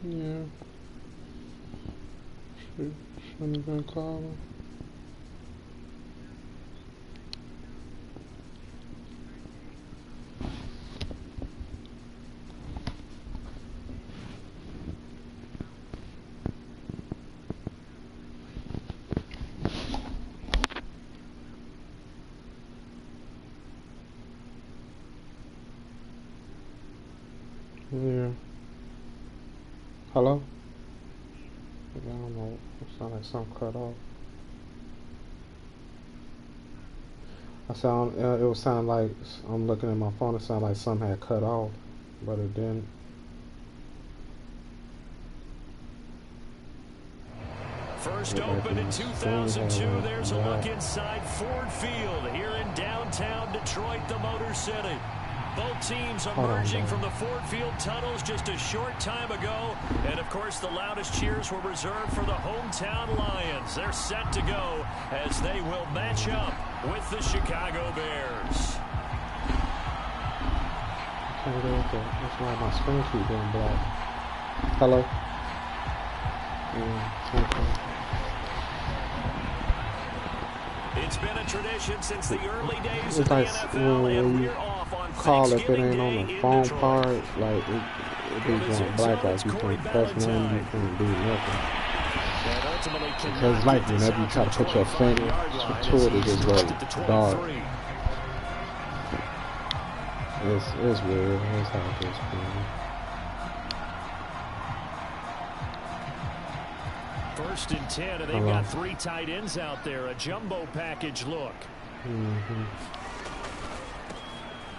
Yeah. Shouldn't have been calling. Yeah. Hello? I don't know. It sounded like something cut off. It was sounding like I'm looking at my phone. It sounded like something had cut off, but it didn't. First opened in 2002. There's a look inside Ford Field here in downtown Detroit, the Motor City. Both teams emerging from the Ford Field tunnels just a short time ago. And, of course, the loudest cheers were reserved for the hometown Lions. They're set to go as they will match up with the Chicago Bears. That's why my screen keeps going black. Hello? Yeah, okay. It's been a tradition since the early days of the NFL, and we're off on call if it Thanksgiving ain't on Day the in phone Detroit. part, like it be going black, like you can't press nothing, you can't do nothing. Because like whenever you try to put your finger to it, it just goes dark. It's weird. That's how it gets going. First and 10, and they've got three tight ends out there. A jumbo package look.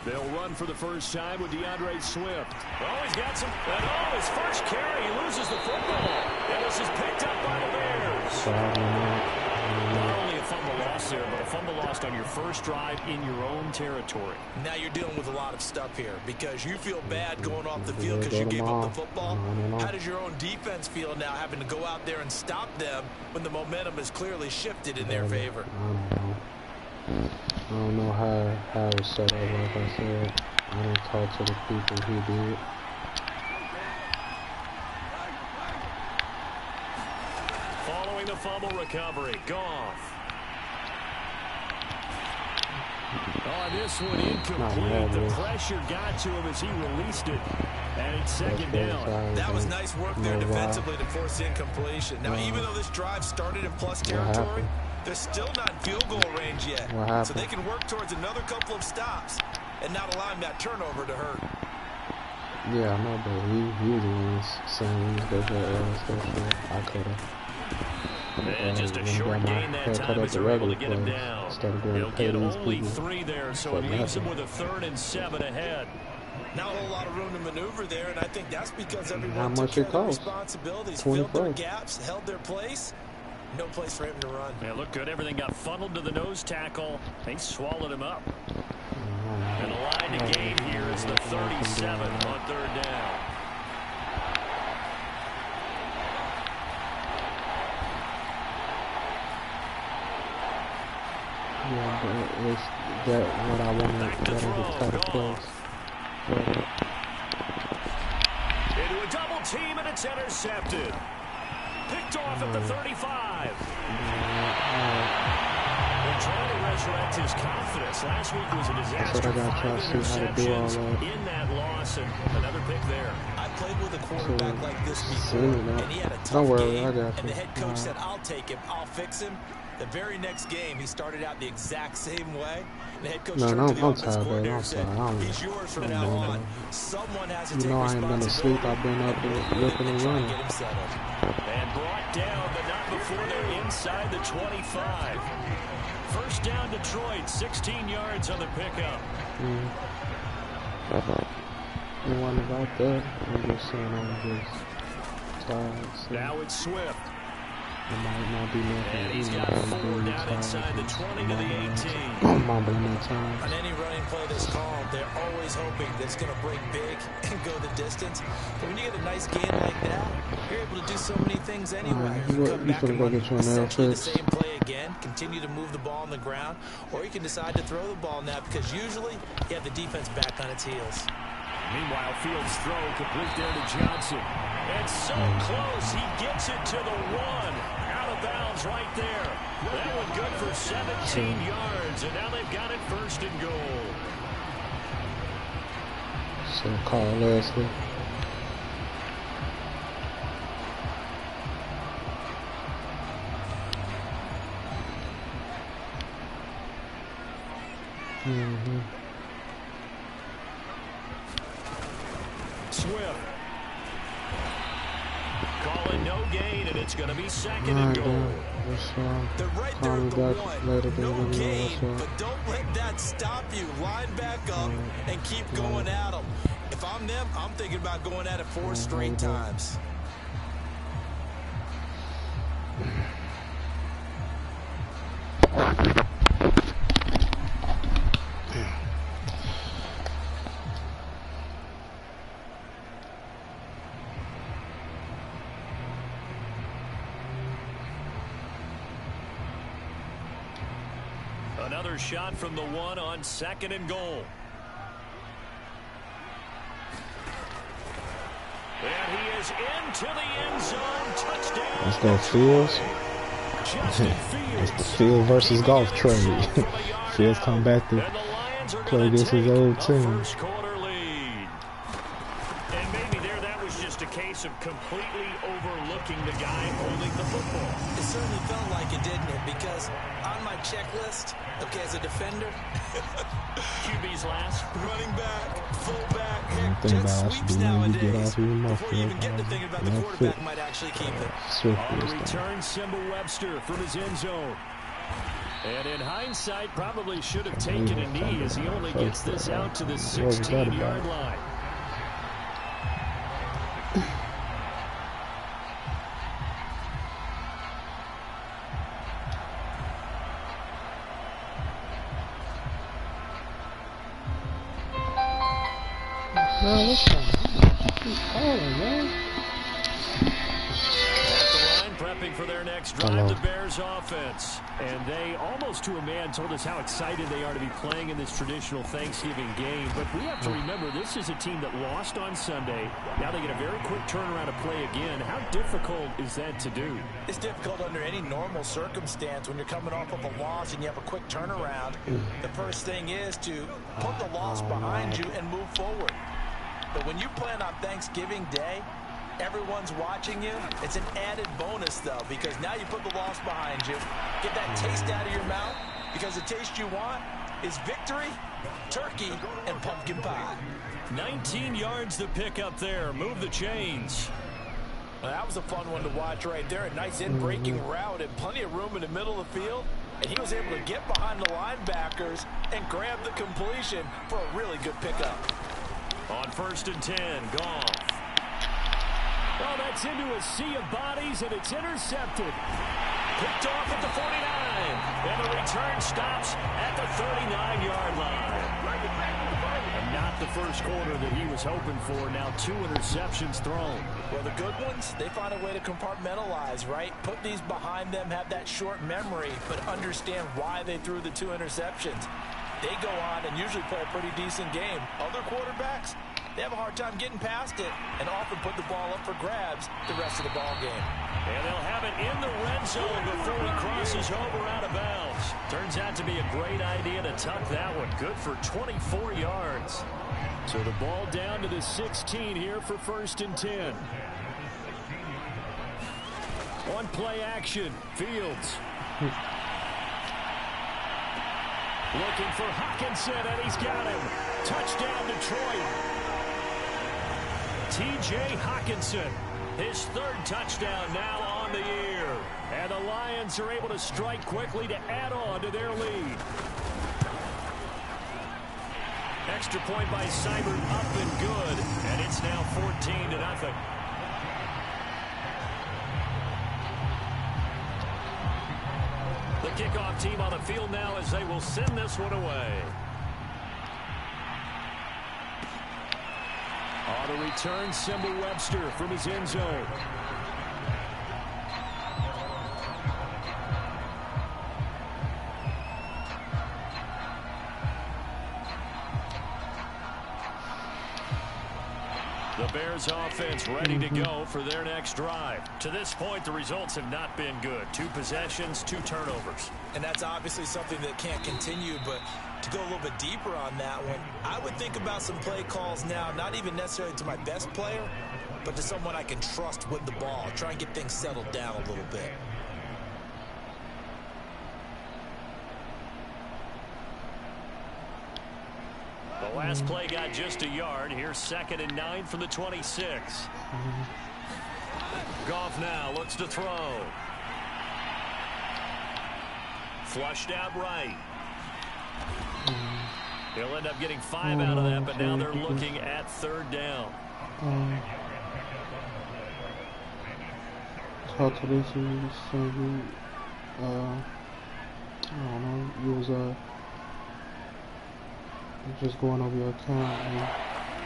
They'll run for the first time with DeAndre Swift. Oh, he's got some. And his first carry, he loses the football. And this is picked up by the Bears. Not only a fumble loss there, but a fumble lost on your first drive in your own territory. Now you're dealing with a lot of stuff here because you feel bad going off the field because you gave up the football. How does your own defense feel now having to go out there and stop them when the momentum has clearly shifted in their favor? I don't know how it was set up. Like I said, I didn't talk to the people who did. Following the fumble recovery, Goff. Oh, this one incomplete. The pressure got to him as he released it. And it's second down. That was nice work there defensively to force the incompletion. Now, even though this drive started in plus territory, they're still not in field goal range yet. So they can work towards another couple of stops and not allowing that turnover to hurt. Yeah, I know, but he was the one saying he was good. I could have. And just a short gain that time as they're able to get him down. They'll get only 3 there, so it leaves him with a 3rd and 7 ahead. Not a whole lot of room to maneuver there, and I think that's because everyone took care of their responsibilities, filled their gaps, held their place. No place for him to run. Yeah, looked good. Everything got funneled to the nose tackle. They swallowed him up. And the line to gain here is the 37 on 3rd down. Yeah, but it's that what I wanted that to try to place. Into a double team, and it's intercepted. Picked off at the 35. They're trying to resurrect his confidence. Last week was a disaster. 5 interceptions in that loss, and another pick there. I played with a quarterback like this before, and he had a tough game, and the head coach said, I'll take him, I'll fix him. The very next game, he started out the exact same way. The head coach turned to the offense coordinator and said, he's yours from now on. Someone has to take responsibility. I ain't been asleep. I've been up and ripping and running. And brought down, but not before they're inside the 25. First down, Detroit, 16 yards on the pickup. You want about that? I'm just saying on this side. Now it's Swift. And he's got 4 down inside the 20 to the 18. On any running play that's called, they're always hoping that it's going to break big and go the distance. But when you get a nice game like that, you're able to do so many things anyway. You come back and run essentially the same play again, continue to move the ball on the ground, or you can decide to throw the ball now because usually you have the defense back on its heels. Meanwhile, Fields' throw complete there to Johnson. It's so close. He gets it to the 1. Out of bounds right there. That one good for 17 yards. And now they've got it 1st and goal. So Carl Leslie. Swift. Calling no gain, and it's going to be 2nd and goal. They're right there at the 1. No gain, but don't let that stop you. Line back up and keep going at them. If I'm them, I'm thinking about going at it 4 straight times. Another shot from the 1 on 2nd and goal. And he is into the end zone. Touchdown. Let's go, Fields. It's the Field versus golf trade. Fields come back to play against his old team. And maybe there that was just a case of completely overlooking the guy holding the football. It certainly felt like it, didn't it? Because on my checklist, okay, as a defender, QB's last, running back, fullback, jet sweeps nowadays. Before you even get to thinking about the quarterback might actually keep it. On the return, Simba Webster from his end zone. And in hindsight, probably should have taken a knee as he only gets this out to the 16-yard line. Man, listen. Keep calling, man. Prepping for their next drive, the Bears offense. And they, almost to a man, told us how excited they are to be playing in this traditional Thanksgiving game. But we have to remember, this is a team that lost on Sunday. Now they get a very quick turnaround to play again. How difficult is that to do? It's difficult under any normal circumstance when you're coming off of a loss and you have a quick turnaround. The first thing is to put the loss behind you and move forward. But when you plan on Thanksgiving Day, everyone's watching you. It's an added bonus, though, because now you put the loss behind you. Get that taste out of your mouth, because the taste you want is victory, turkey, and pumpkin pie. 19 yards to pick up there. Move the chains. Well, that was a fun one to watch right there. A nice in-breaking route and plenty of room in the middle of the field. And he was able to get behind the linebackers and grab the completion for a really good pickup. On 1st and 10, Goff. Well, that's into a sea of bodies, and it's intercepted. Picked off at the 49. And the return stops at the 39-yard line. And not the first quarter that he was hoping for. Now 2 interceptions thrown. Well, the good ones, they find a way to compartmentalize, right? Put these behind them, have that short memory, but understand why they threw the 2 interceptions. They go on and usually play a pretty decent game. Other quarterbacks, they have a hard time getting past it and often put the ball up for grabs the rest of the ball game. And they'll have it in the red zone before he crosses over out of bounds. Turns out to be a great idea to tuck that one. Good for 24 yards. So the ball down to the 16 here for 1st and 10. On play action, Fields. Looking for Hockenson, and he's got him. Touchdown, Detroit. T.J. Hockenson, his 3rd touchdown now on the year. And the Lions are able to strike quickly to add on to their lead. Extra point by Seibert up and good. And it's now 14-0. The kickoff team on the field now as they will send this one away. On the return, Simba Webster from his end zone. The Bears offense ready to go for their next drive. To this point, the results have not been good. 2 possessions, 2 turnovers. And that's obviously something that can't continue, but to go a little bit deeper on that one, I would think about some play calls now, not even necessarily to my best player, but to someone I can trust with the ball. Try and get things settled down a little bit. The last play got just a yard. Here's 2nd and 9 from the 26. Goff now looks to throw. Flushed out right. He'll end up getting 5 out of that, but now they're looking at 3rd down. Talk to this is something. I don't know. It was just going over your account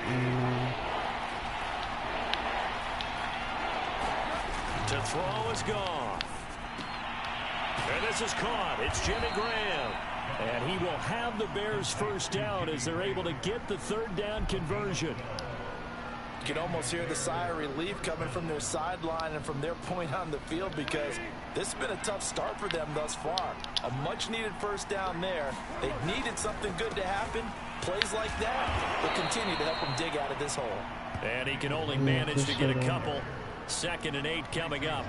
and to throw is gone. And this is caught. It's Jimmy Graham. And he will have the Bears 1st down as they're able to get the 3rd down conversion. You can almost hear the sigh of relief coming from their sideline and from their point on the field, because this has been a tough start for them thus far. A much-needed 1st down there. They needed something good to happen. Plays like that will continue to help them dig out of this hole. And he can only manage to get a couple. 2nd and 8 coming up.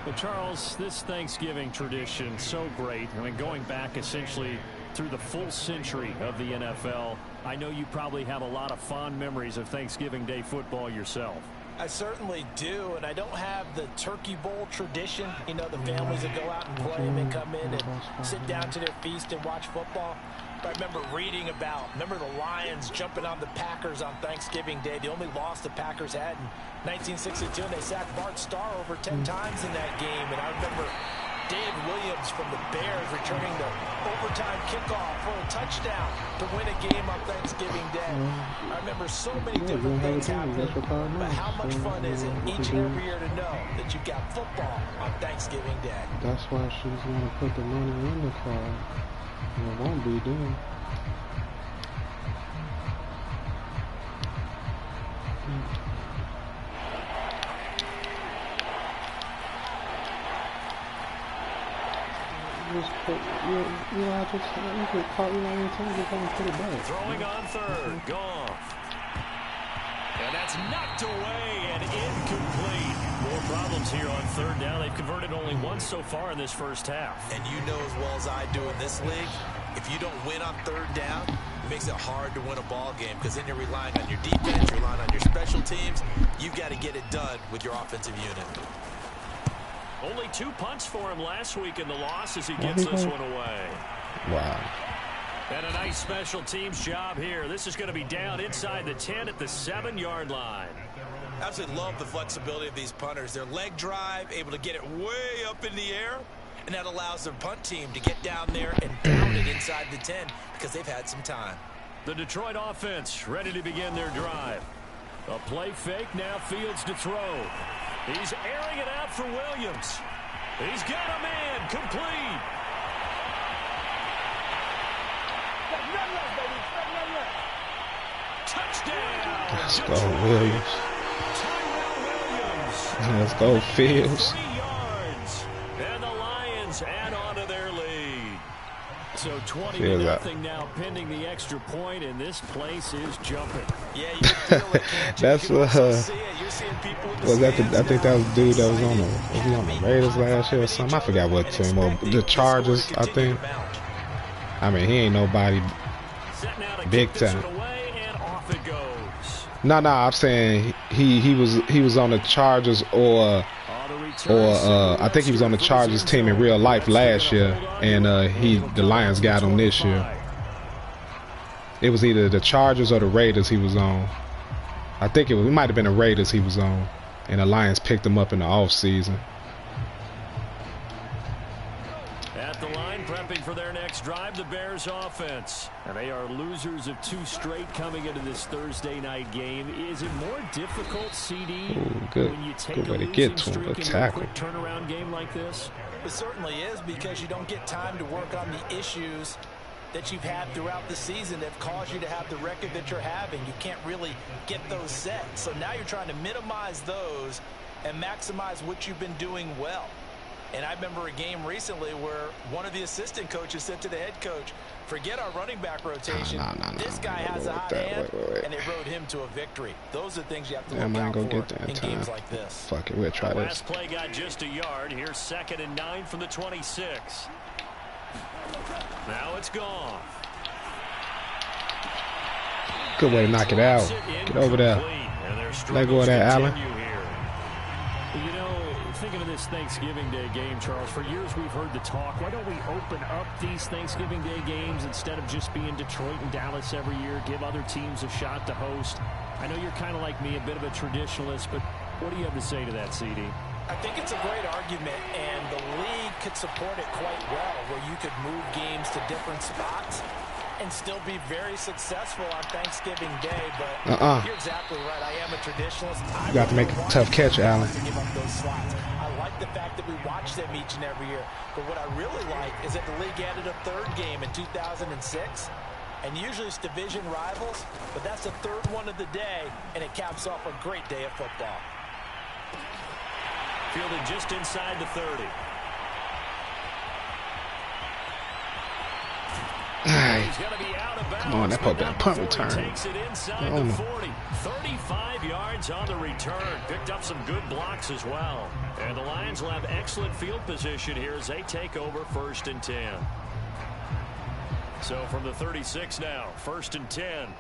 Well, Charles, this Thanksgiving tradition, so great. I mean, going back essentially through the full century of the NFL, I know you probably have a lot of fond memories of Thanksgiving Day football yourself. I certainly do, and I don't have the Turkey Bowl tradition. You know, the families that go out and play and they come in and sit down to their feast and watch football. But I remember reading about, the Lions jumping on the Packers on Thanksgiving Day. The only loss the Packers had in 1962, and they sacked Bart Starr over 10 times in that game. And I remember Dave Williams from the Bears returning the overtime kickoff for a touchdown to win a game on Thanksgiving Day. I remember so many different things happening, but how much fun is it each and every year to know that you've got football on Thanksgiving Day? that's why she's going to put the money in the car. It won't be done. Just put, I just caught you on your time, just don't put it back. Throwing on 3rd, Goff. And that's knocked away and incomplete. More problems here on 3rd down. They've converted only once so far in this 1st half. And you know as well as I do in this league, if you don't win on 3rd down, it makes it hard to win a ball game, because then you're relying on your defense, you're relying on your special teams. You've got to get it done with your offensive unit. Only 2 punts for him last week in the loss as he gives this one away. Wow. And a nice special teams job here. This is going to be down inside the 10 at the 7-yard line. Absolutely love the flexibility of these punters. Their leg drive, able to get it way up in the air, and that allows their punt team to get down there and pound it inside the 10 because they've had some time. The Detroit offense ready to begin their drive. A play fake, now Fields to throw. He's airing it out for Williams. He's got a man, complete. Touchdown. Let's go, Williams. Let's go, Fields. 3 yards. And the Lions add on to their lead. So 20-0 now pending the extra point, and this place is jumping. Yeah, you feel it, can't you? That's you You're seeing people with the was that I think that was the dude that was on the Raiders last year or something. I forgot what team. Or the Chargers, I think. I mean, he ain't nobody big time. No, I'm saying he was on the Chargers or I think he was on the Chargers team in real life last year, and the Lions got him this year. It was either the Chargers or the Raiders he was on. I think it might have been the Raiders he was on, and the Lions picked him up in the offseason. At the line, prepping for their next drive, the Bears offense. And they are losers of 2 straight coming into this Thursday night game. Is it more difficult, CD, when you take good way a to losing get to him, streak a into a tackle. quick turnaround game like this? It certainly is, because you don't get time to work on the issues that you've had throughout the season that have caused you to have the record that you're having. You can't really get those set. So now you're trying to minimize those and maximize what you've been doing well. And I remember a game recently where one of the assistant coaches said to the head coach, forget our running back rotation. This guy has a hot hand, and they rode him to a victory. Those are things you have to look out for in games like this. Fuck it, we'll try this. Last play got just a yard. Here's 2nd and 9 from the 26. Now it's gone. Good way to knock it out. Get over there. Let go of that, Allen. You know, thinking of this Thanksgiving Day game, Charles, for years we've heard the talk, why don't we open up these Thanksgiving Day games instead of just being Detroit and Dallas every year, give other teams a shot to host? I know you're kind of like me, a bit of a traditionalist, but what do you have to say to that, CD? I think it's a great argument, and the league could support it quite well, where you could move games to different spots and still be very successful on Thanksgiving Day. But you're exactly right. I am a traditionalist. You got to make a tough catch, Allen. To give up those slots. I like the fact that we watch them each and every year. But what I really like is that the league added a 3rd game in 2006. And usually it's division rivals, but that's the 3rd one of the day, and it caps off a great day of football. Fielded just inside the 30. He's going to be out of bounds. Come on, that pulled that punt return. Takes it inside the 40. 35 yards on the return. Picked up some good blocks as well. And the Lions will have excellent field position here as they take over 1st and 10. So from the 36 now, 1st and 10.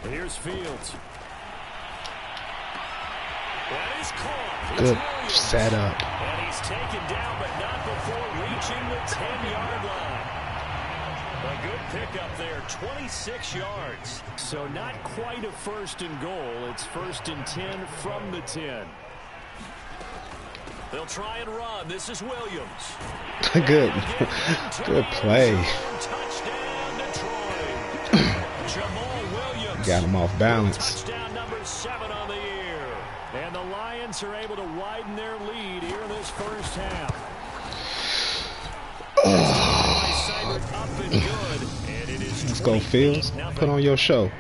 Here's Fields. That is caught. Good setup. And he's taken down, but not before reaching the 10-yard line. A good pickup there, 26 yards. So not quite a 1st and goal. It's 1st and 10 from the 10. They'll try and run. This is Williams. Good. Good play. Touchdown, Detroit. Jamal Williams. Got him off balance. Touchdown number 7 on the year. And the Lions are able to widen their lead here in this first half. Up and good. And it is Let's go, Fields. Put on your show.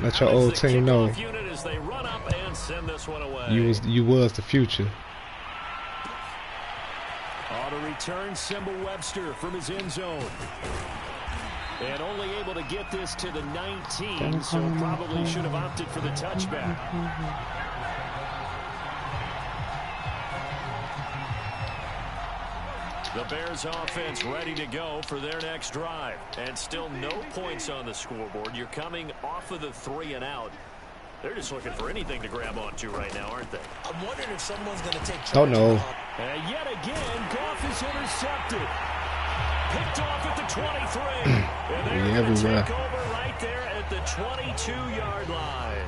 Let your old team know you was the future. On a return, Simba Webster from his end zone. And only able to get this to the 19, so probably should have opted for the touchback. The Bears offense ready to go for their next drive. And still no points on the scoreboard. You're coming off of the 3 and out. They're just looking for anything to grab onto right now, aren't they? I'm wondering if someone's going to take charge. Oh, no. And yet again, Goff is intercepted. Picked off at the 23. And they're going to take over right there at the 22-yard line.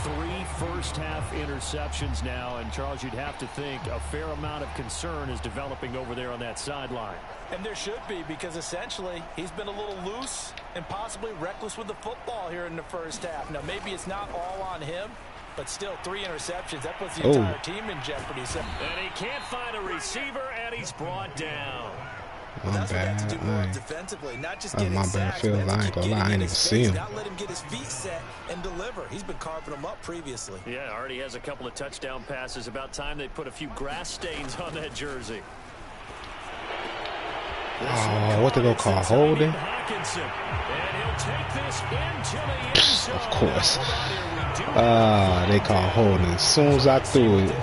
3 first-half interceptions now, and Charles, you'd have to think a fair amount of concern is developing over there on that sideline. And there should be, because essentially he's been a little loose and possibly reckless with the football here in the first half. Now, maybe it's not all on him, but still 3 interceptions. That puts the entire team in jeopardy. So. And he can't find a receiver, and he's brought down. That's what I have to do more defensively, not just getting sacks. I ain't gonna lie, I ain't even see him. Not let him get his feet set and deliver. He's been carving them up previously. Yeah, already has a couple of touchdown passes. About time they put a few grass stains on that jersey. Oh, what they gonna call holding? Of course. They call holding. As soon as I threw it,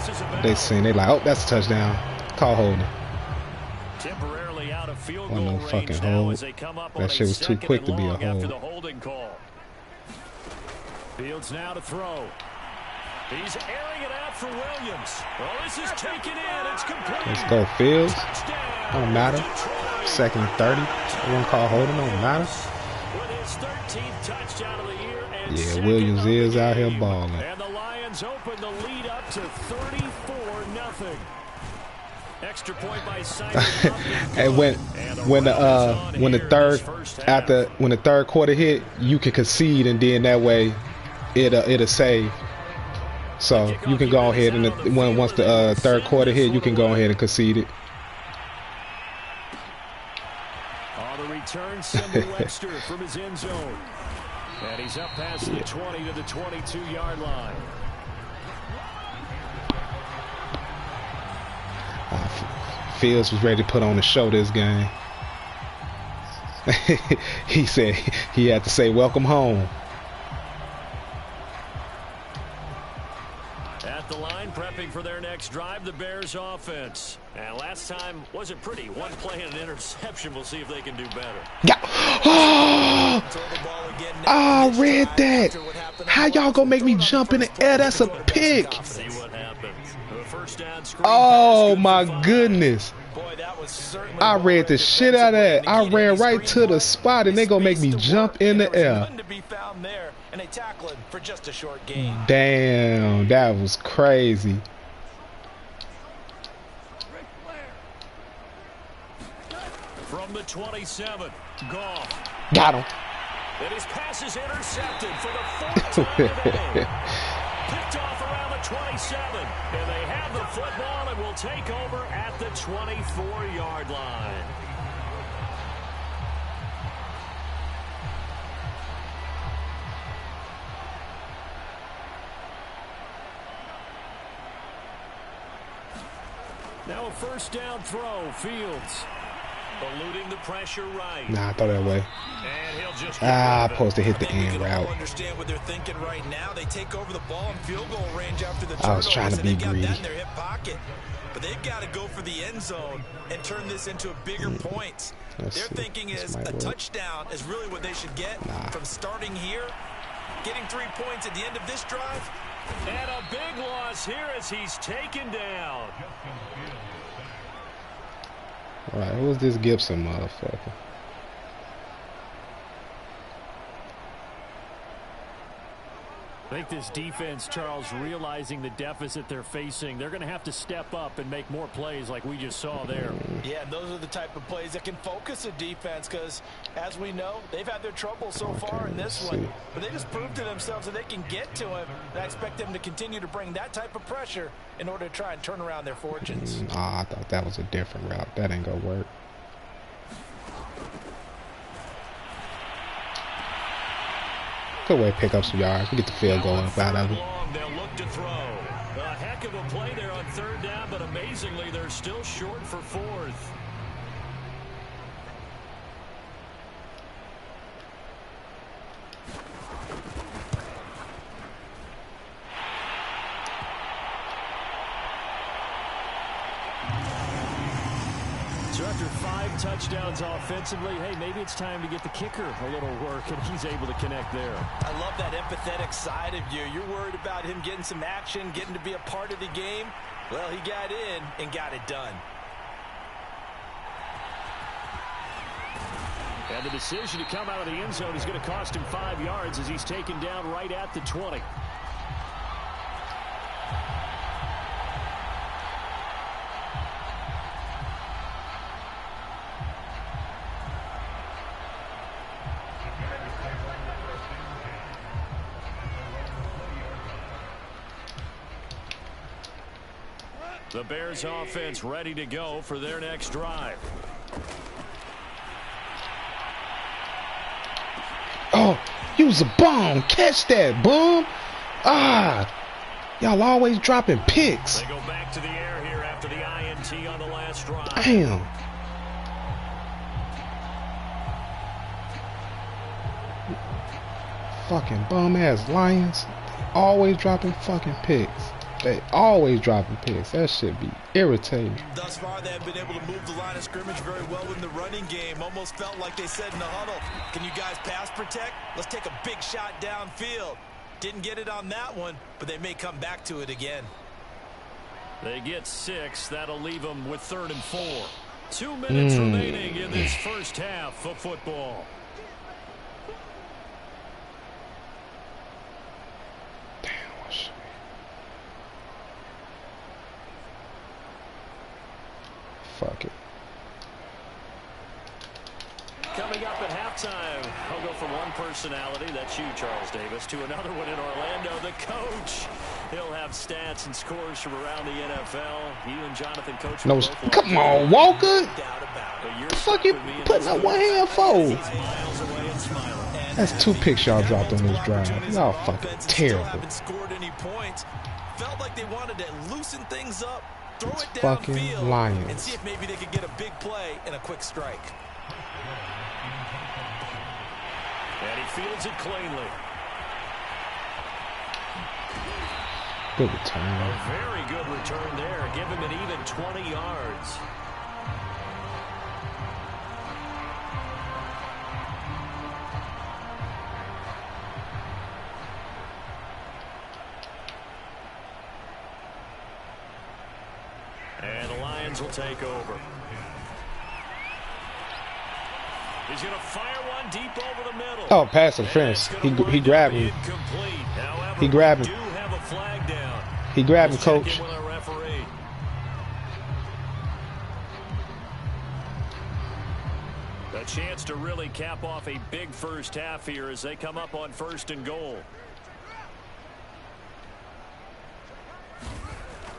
they like, oh, that's a touchdown. Call holding. Temporarily out of field goal goal fucking hold. That shit was too quick to be a hold. The holding call. Fields now to throw. He's airing it out for Williams. Oh, this is taken in. It's complete. Let's go, Fields. Don't matter. 2nd and 30. They won't call holding. Don't matter. With his 13th touchdown of the year. And yeah, Williams is out here balling. And the Lions open the lead up to 34-0. Extra point by Simon. And when the third quarter hit, you can concede, and then that way it'll save. So you can go ahead and once the third quarter hit, you can go ahead and concede it. On the return, sending Webster from his end zone. And he's up past the 20 to the 22-yard line. Fields was ready to put on the show this game. He said he had to say welcome home. At the line, prepping for their next drive, the Bears offense. And last time wasn't pretty. One play and an interception. We'll see if they can do better. Yeah. Oh, I read that. How y'all gonna make me jump in the air? That's a pick. See what happens. First down screen. Oh my goodness. I read the shit out of that. I ran right to the spot and they gonna make me jump in the air. Damn, that was crazy. From the 27, Goff. Got him. And his pass is intercepted for the fourth time today. Picked off around the 27. And they have the football and will take over at the 24-yard line. Now a first down throw, Fields. Eluding the pressure right. Nah, I thought that way. And he'll just supposed to hit the end route. Understand what they're thinking right now. They take over the ball in field goal range after the I was trying to be greedy. In their hip pocket. But they've got to go for the end zone and turn this into a bigger points. Their thinking is a touchdown is really what they should get from starting here, getting 3 points at the end of this drive. And a big loss here as he's taken down. All right, who's this Gibson motherfucker? I think this defense, Charles, realizing the deficit they're facing, they're going to have to step up and make more plays like we just saw there. Yeah, those are the type of plays that can focus a defense because, as we know, they've had their trouble so far in this one. But they just proved to themselves that they can get to him. And I expect them to continue to bring that type of pressure in order to try and turn around their fortunes. I thought that was a different route. That ain't going to work. Good way to pick up some yards. We get the field goal up out of it. They'll look to throw. A heck of a play there on third down, but amazingly, they're still short for fourth. So after 5 touchdowns offensively, hey, maybe it's time to get the kicker a little work, and he's able to connect there. I love that empathetic side of you. You're worried about him getting some action, getting to be a part of the game. Well, he got in and got it done. And the decision to come out of the end zone is going to cost him 5 yards as he's taken down right at the 20. The Bears offense ready to go for their next drive. Oh, use a bomb. Catch that, boom. Y'all always dropping picks. They go back to the air here after the INT on the last drive. Damn. Fucking bum-ass Lions. Always dropping fucking picks. They always dropping picks. That should be irritating. Thus far, they have been able to move the line of scrimmage very well in the running game. Almost felt like they said in the huddle, can you guys pass protect? Let's take a big shot downfield. Didn't get it on that one, but they may come back to it again. They get 6. That'll leave them with 3rd and 4. 2 minutes remaining in this first half of football. Fuck it. Coming up at halftime, I'll go from one personality, that's you, Charles Davis, to another one in Orlando, the coach. He'll have stats and scores from around the NFL. You and Jonathan coach. No, come on, Walker. The fuck you putting up one hand for? That's 2 picks y'all dropped on this drive. Y'all fucking terrible. Felt like they wanted to loosen things up, throw it's it fucking downfield, Lions. and see if maybe they could get a big play and a quick strike. And he fields it cleanly. Good return. A very good return there. Give him an even 20 yards. And the Lions will take over. He's going to fire one deep over the middle. Oh, pass interference. He grabbed him. He grabbed him. He grabbed him, coach. A chance to really cap off a big first half here as they come up on 1st and goal.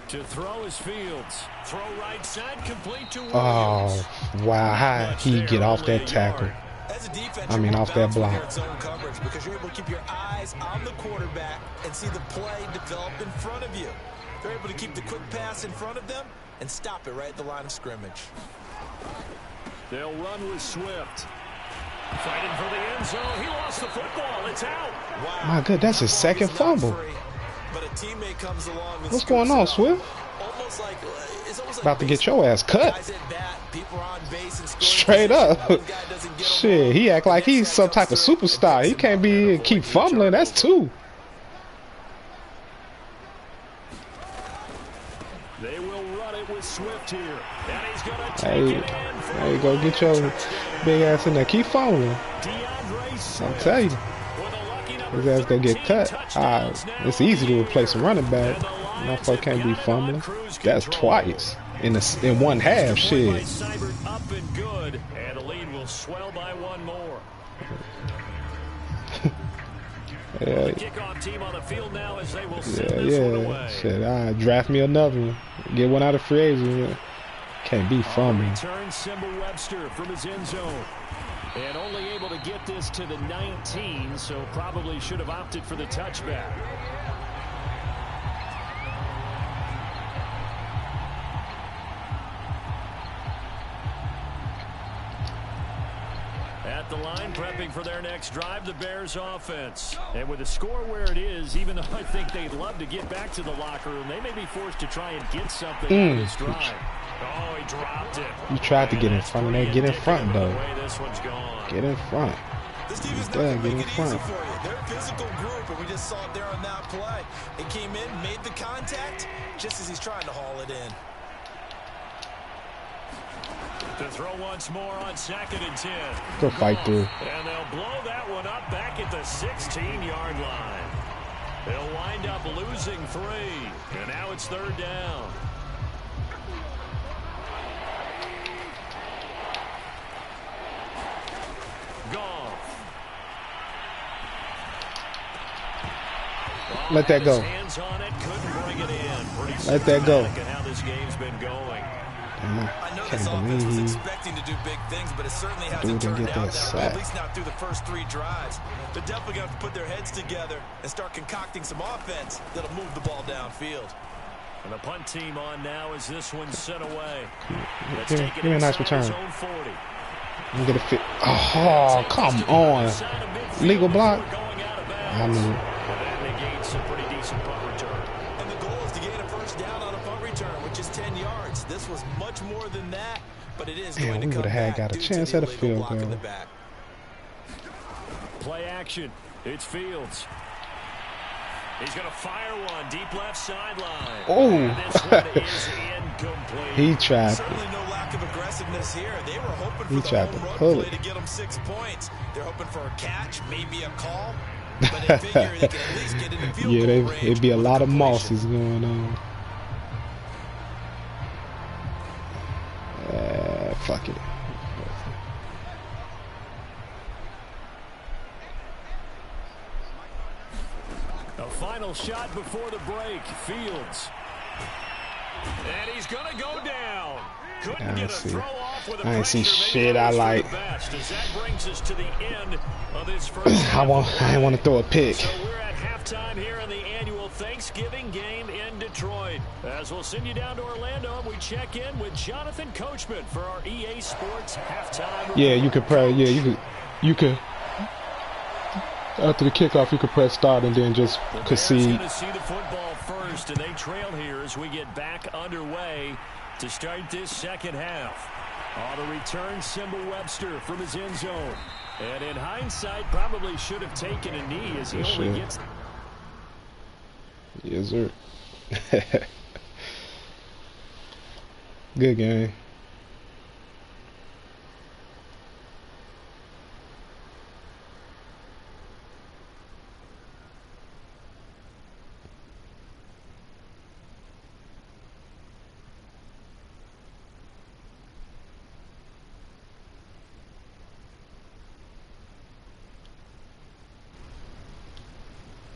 To throw his Fields. Throw right side, complete to Williams. Oh, wow. How he get off that tackle? As a defense, I mean, off that block. Zone coverage because you're able to keep your eyes on the quarterback and see the play develop in front of you. They're able to keep the quick pass in front of them and stop it right at the line of scrimmage. They'll run with Swift. Fighting for the end zone. He lost the football. It's out. Wow. My God, that's his second fumble. But a teammate comes along and what's going on, Swift? It's almost like about to get your ass cut. Bat, straight up. Shit, he act like he's some type of superstar. He can't be keep fumbling. That's 2. They will run it with Swift here. And he's gonna take Hey, it in for there you go. Get your big ass in there. Keep fumbling. I'll tell you. His ass gonna get cut. It's easy to replace a running back. Motherfucker can't be fumbling. That's twice in one half. Shit. Up and good, and the lead will swell by 1 more. Yeah. Kickoff team on the field now as they will send this one away. Shit, draft me another one. Get one out of free agent. Can't be fumbling. Return Simba Webster from his end zone. And only able to get this to the 19, so probably should have opted for the touchback. At the line, prepping for their next drive, the Bears offense. And with the score where it is, even though I think they'd love to get back to the locker room, they may be forced to try and get something out of this drive. Oh, he dropped it. You tried to get in front of that. Get in front, though. This one's gone. Get in front. This team is get in front. For you. They're a physical group, and we just saw it there on that play. It came in, made the contact, just as he's trying to haul it in. To throw once more on 2nd and 10. Go fight through. And they'll blow that one up back at the 16-yard line. They'll wind up losing 3. And now it's 3rd down. Let that go. Let that go. I know this offense was expecting to do big things, but it certainly hasn't turned out that way, at least not through the first 3 drives. They're definitely going to have to put their heads together and start concocting some offense that'll move the ball downfield. And the punt team on now as this one's sent away. Give me a nice return. I'm gonna fit. Oh, come on. Legal block. I mean. That negates a pretty decent punt return. And the goal is to gain a first down on a punt return, which is 10 yards. This was much more than that, but it is going to come back. Got a chance at a field goal. Play action. It's Fields. He's going to fire one deep left sideline. Oh, this one is incomplete. He tried. Certainly no lack of aggressiveness here. They were hoping for he the tried to home pull run it. play to get them 6 points. They're hoping for a catch, maybe a call, but they figure they can at least get in the field goal range. It'd be a lot of mosses going on. Fuck it. A final shot before the break. Fields. And he's going to go down. Couldn't get a throw off with a I ain't see pressure. shit I like. As that brings us to the end of this first I ain't want to throw a pick. So we're at halftime here in the annual Thanksgiving game in Detroit. As we'll send you down to Orlando, and we check in with Jonathan Coachman for our EA Sports halftime. Yeah, you could press. Yeah, you could. After the kickoff, you could press start and then just concede. Going to see the football first, and they trail here as we get back underway to start this second half. On the return, Symbol Webster from his end zone. And in hindsight, probably should have taken a knee as he only gets... Yes, sir. Good game.